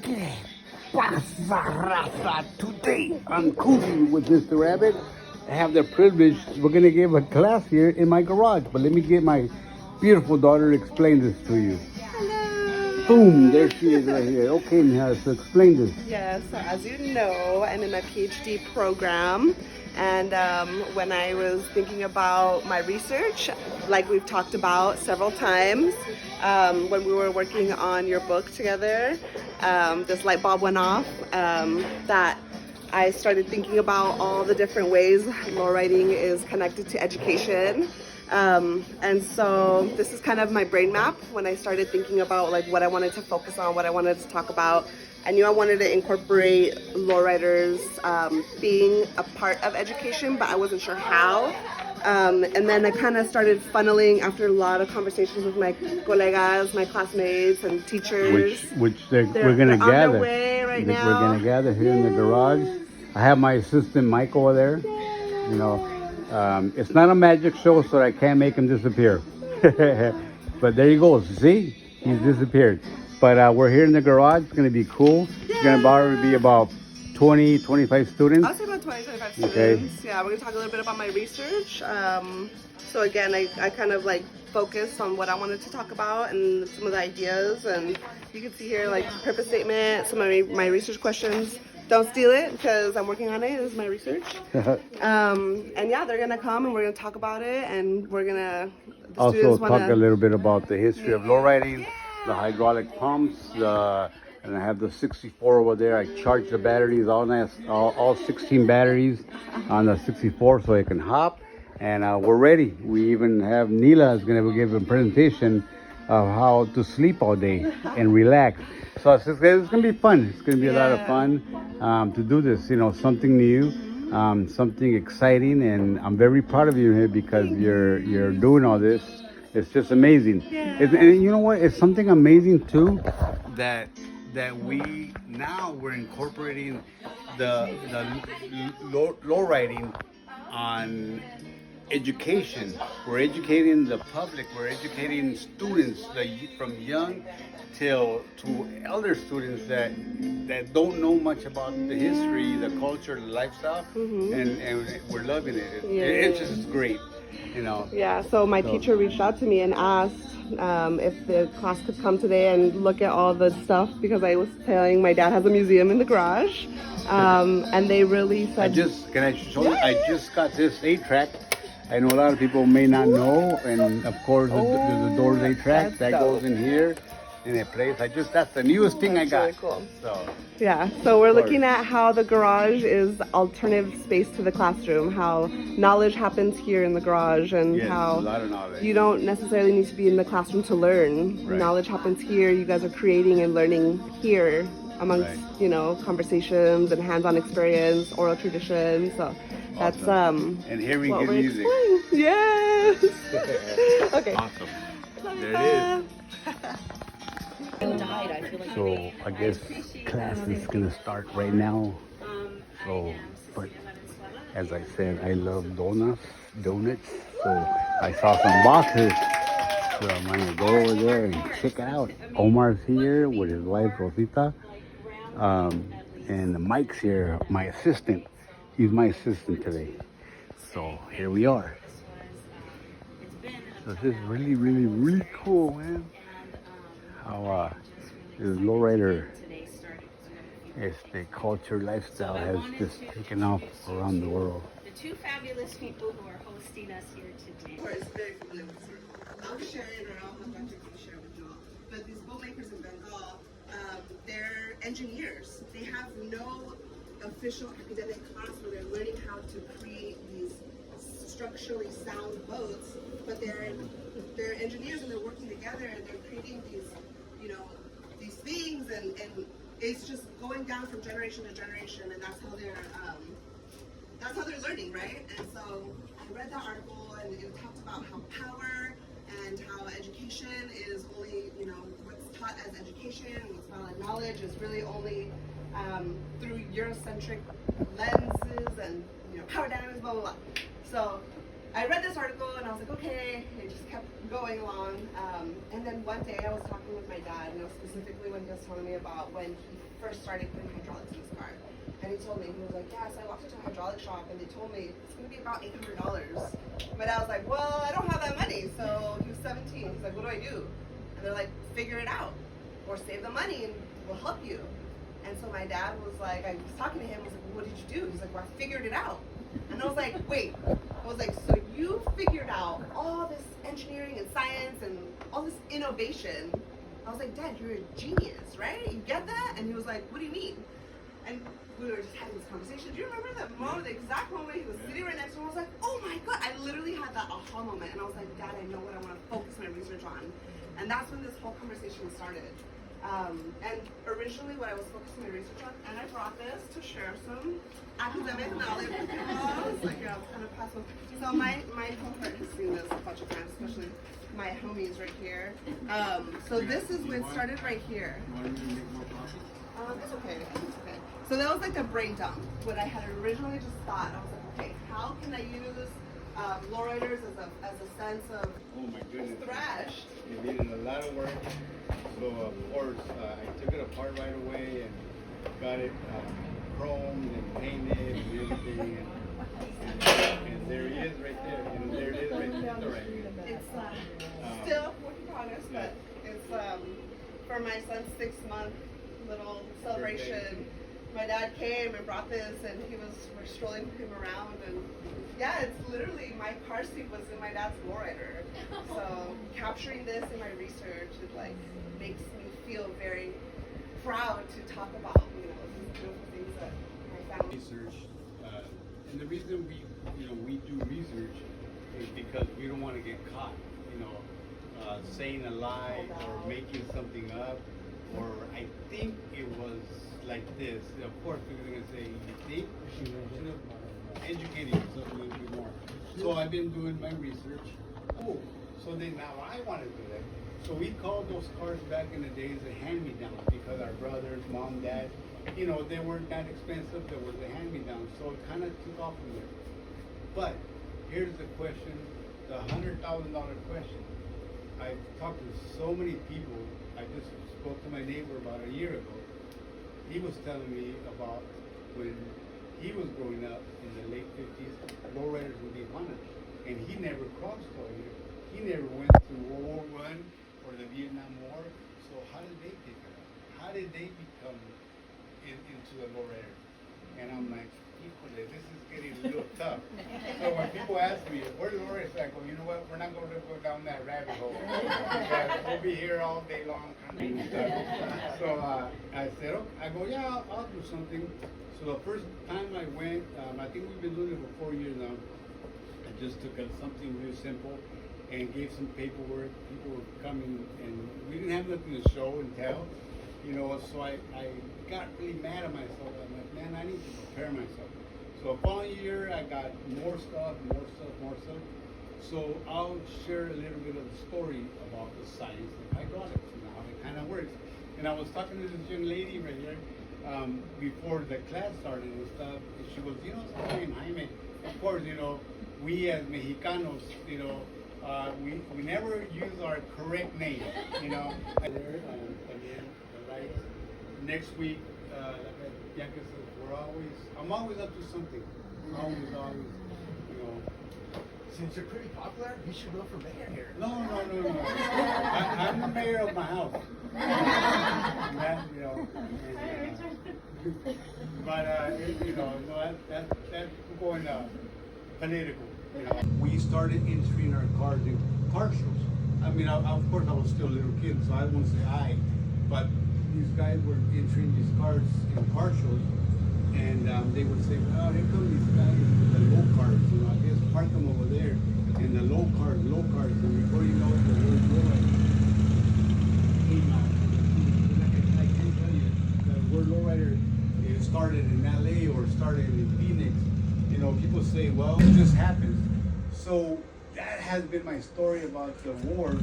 ¿Qué pasa, raza? Today I'm cooking with Mr. Rabbit. I have the privilege, we're going to give a class here in my garage, but let me get my beautiful daughter to explain this to you. Hello. Boom, there she is right here. Okay, now, so explain this. Yes, so as you know, I'm in my PhD program. And when I was thinking about my research, like we've talked about several times, when we were working on your book together, this light bulb went off that I started thinking about all the different ways lowriding is connected to education. And so this is kind of my brain map when I started thinking about like what I wanted to focus on, what I wanted to talk about. I knew I wanted to incorporate lowriders being a part of education, but I wasn't sure how. And then I kind of started funneling after a lot of conversations with my colegas, my classmates, and teachers. We're going to gather. On their way right now. We're going to gather here in the garage. I have my assistant Mike over there. You know, it's not a magic show, so I can't make him disappear. But there he goes. See, he's disappeared. But we're here in the garage. It's going to be cool. It's going to probably be about 20, 25 students. I'll say about 20, 25 students. Yeah, we're going to talk a little bit about my research. So again, I kind of like focused on what I wanted to talk about and some of the ideas. And you can see here like purpose statement, some of my research questions. Don't steal it because I'm working on it. This is my research. And yeah, they're going to come and we're going to talk about it. And we're going to also talk a little bit about the history of lowriding. The hydraulic pumps, and I have the 64 over there. I charge the batteries, all 16 batteries on the 64 so it can hop. And we're ready. We even have Neela is going to give a presentation of how to sleep all day and relax. So it's going to be fun. It's going to be a lot of fun to do this, you know, something new, something exciting. And I'm very proud of you here because you're doing all this. It's just amazing. Yeah. And you know what? It's something amazing too that we're incorporating the low riding on education. We're educating the public. We're educating students from young to elder students that don't know much about the history, the culture, the lifestyle, and we're loving it. It's just great. You know. Yeah, so my teacher reached out to me and asked if the class could come today and look at all the stuff because I was telling my dad has a museum in the garage, and they really said. Can I show you? I just got this 8-track. I know a lot of people may not know, and of course the Doors 8-track that goes in here. In a place, that's the newest thing I got. Really cool. So yeah, so we're looking at how the garage is alternative space to the classroom, how knowledge happens here in the garage, and how a lot of knowledge. You don't necessarily need to be in the classroom to learn. Right. Knowledge happens here. You guys are creating and learning here amongst you know, conversations and hands-on experience, oral tradition. So that's and here we get music. Yes. Okay. Awesome. There it is. So I guess class is gonna start right now. So, but as I said, I love donuts. So I saw some boxes. So I'm gonna go over there and check it out. Omar's here with his wife Rosita, and Mike's here, my assistant. He's my assistant today. So here we are. So this is really, really, really cool, man. How this lowrider, the culture lifestyle has just taken off around the world. The two fabulous people who are hosting us here today. It's very familiar. I'll share it or I'll have Dr. share with you all. But these boat makers in Bengal, they're engineers. They have no official academic class where they're learning how to create these structurally sound boats, but they're engineers and they're working together and they're creating these, you know, these things and it's just going down from generation to generation, and that's how they're learning, right? And so I read that article and it talked about how power and how education is only, you know, what's taught as education, what's taught as knowledge is really only through Eurocentric lenses and, you know, power dynamics, blah, blah, blah. So I read this article and I was like, okay, it just kept going along. And then one day I was talking with my dad, and specifically when he was telling me about when he first started putting hydraulics in his car. And he told me, he was like, yeah, so I walked into a hydraulic shop and they told me it's gonna be about $800. My dad was like, well, I don't have that money. So he was 17, he's like, what do I do? And they're like, figure it out or save the money and we'll help you. And so my dad was like, I was talking to him, I was like, well, what did you do? He's like, well, I figured it out. And I was like, wait, I was like, so you figured out all this engineering and science and all this innovation. I was like, Dad, you're a genius, right? You get that? And he was like, what do you mean? And we were just having this conversation. Do you remember that moment, the exact moment he was sitting right next to me? I was like, oh my God. I literally had that aha moment. And I was like, Dad, I know what I want to focus my research on. And that's when this whole conversation started. And originally what I was focusing my research on, and I brought this to share some academic knowledge with you all. It's like, yeah, I was kind of passive. So my whole heart has seen this a bunch of times, especially my homies right here. So this is when it started right here. It's okay. It's okay. So that was like a brain dump. What I had originally just thought, I was like, okay, how can I use lowriders as a sense of Oh my goodness. thrash? It needed a lot of work. So of course, I took it apart right away and got it chromed and painted and everything. And there he is right there. You know, there it is right there. It's still work in progress, but it's for my son's 6-month little celebration. My dad came and brought this, and we're strolling him around, and yeah, it's literally my car seat was in my dad's lowrider. So capturing this in my research, it like makes me feel very proud to talk about these beautiful things that my family. Research, and the reason we do research is because we don't want to get caught, saying a lie or making something up, or I think it was like this. Of course, we're going to say, you think? You should have educated yourself a little bit more. So I've been doing my research. Oh, so then now I want to do that. So we called those cars back in the days a hand-me-down because our brothers, mom, dad, they weren't that expensive. There was a hand-me-down. So it kind of took off from there. But here's the question, the $100,000 question. I've talked to so many people. I just spoke to my neighbor about a year ago. He was telling me about when he was growing up in the late 50s, lowriders would be Honda. And he never crossed over here. He never went to World War I or the Vietnam War. So how did they pick it up? How did they become into the lowrider? And I'm like, this is getting a little tough. So when people ask me, where's the lowrider? I go, you know what? We're not going to go down that rabbit hole. We'll be here all day long. So I said, okay. I go, yeah, I'll do something. So the first time I went, I think we've been doing it for 4 years now. I just took something real simple and gave some paperwork. People were coming, and we didn't have nothing to show and tell. So I got really mad at myself. I'm like, man, I need to prepare myself. So following year, I got more stuff. So I'll share a little bit of the story about the science of hydraulics and how it kind of works. And I was talking to this young lady right here before the class started and stuff. And she goes, Jaime, of course, we as Mexicanos, we never use our correct name, Again, the lights. Next week, like Bianca says, I'm always up to something. Always, Since you're pretty popular, you should go for mayor here. No. I'm the mayor of my house. That's going political. We started entering our cars in car shows. Of course, I was still a little kid, so I won't say I, but these guys were entering these cars in car shows, and they would say, "Oh, here come these guys with the low cars. I guess park them over there." And the low cars, and before you know it, the word lowrider came out. I can't tell you, the word lowrider started in LA or started in Phoenix. People say, well, it just happens. So that has been my story about the war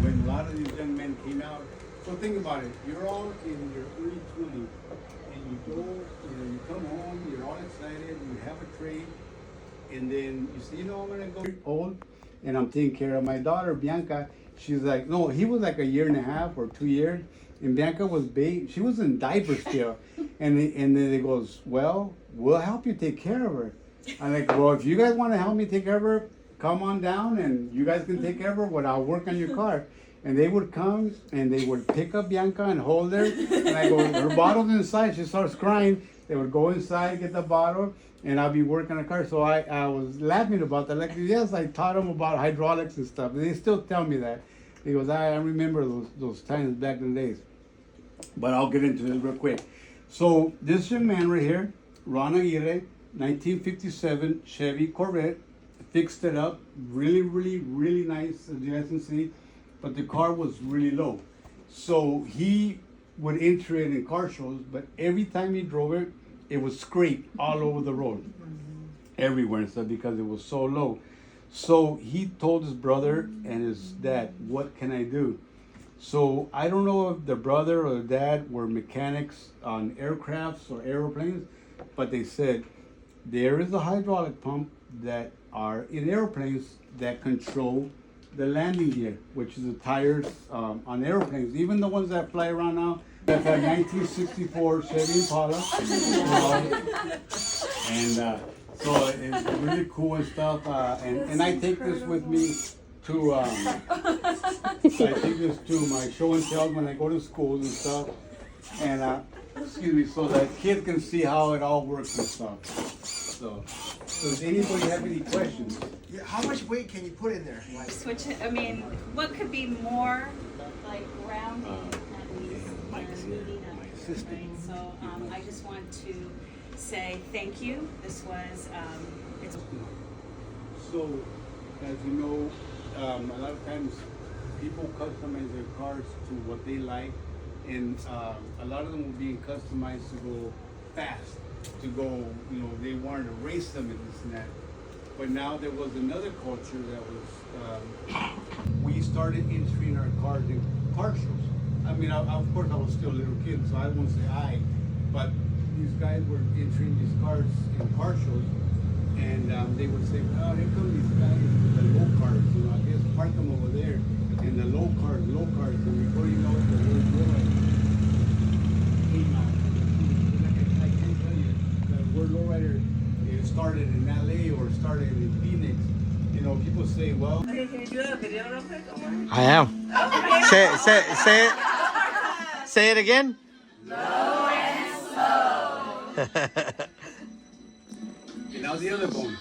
when a lot of these young men came out. So think about it. You're all in your early 20s, and you go, you come home, you're all excited, you have a trade, And then you say, I'm gonna go old, and I'm taking care of my daughter Bianca. She's like, no, he was like a year and a half or 2 years, and Bianca was she was in diapers still, and then they goes, well, we'll help you take care of her. I'm like, well, if you guys want to help me take care of her, come on down, and you guys can take care of her. But I'll work on your car. And they would come and they would pick up Bianca and hold her, and I go, her bottle's inside. She starts crying. They would go inside, get the bottle, and I'll be working on the car. So I was laughing about that. Like, yes, I taught them about hydraulics and stuff. And they still tell me that. He goes, I remember those times back in the days. But I'll get into this real quick. So this young man right here, Ron Aguirre, 1957 Chevy Corvette, fixed it up. Really, really, really nice, as you guys can see. But the car was really low. So he would enter it in car shows, but every time he drove it, it would scrape all over the road, everywhere and stuff, because it was so low. So he told his brother and his dad, what can I do? So I don't know if the brother or the dad were mechanics on aircrafts or airplanes, but they said there is a hydraulic pump that are in airplanes that control the landing gear, which is the tires on airplanes, even the ones that fly around now. That's a 1964 Chevy Impala, and so it's really cool and stuff. And I take this with me to my show and tell when I go to schools and stuff. And excuse me, so that kids can see how it all works and stuff. So does anybody have any questions? Yeah, how much weight can you put in there? Like, Switch it, I mean, what could be more like grounding at least than meeting up, right? So I just want to say thank you. This was, it's So, as you know, a lot of times people customize their cars to what they like, and a lot of them were being customized to go fast, to go, they wanted to race them and this and that. But now there was another culture that was, we started entering our cars in car shows. I mean, of course I was still a little kid, so I won't say I, but these guys were entering these cars in car shows, and they would say, oh, here come these guys with the low cars, I guess park them over there, and the low cars, and before you know it, the whole world came out. I can tell you, the word lowrider, it started in LA or started in Phoenix. People say, well, I am. Say it again. and now the other bone.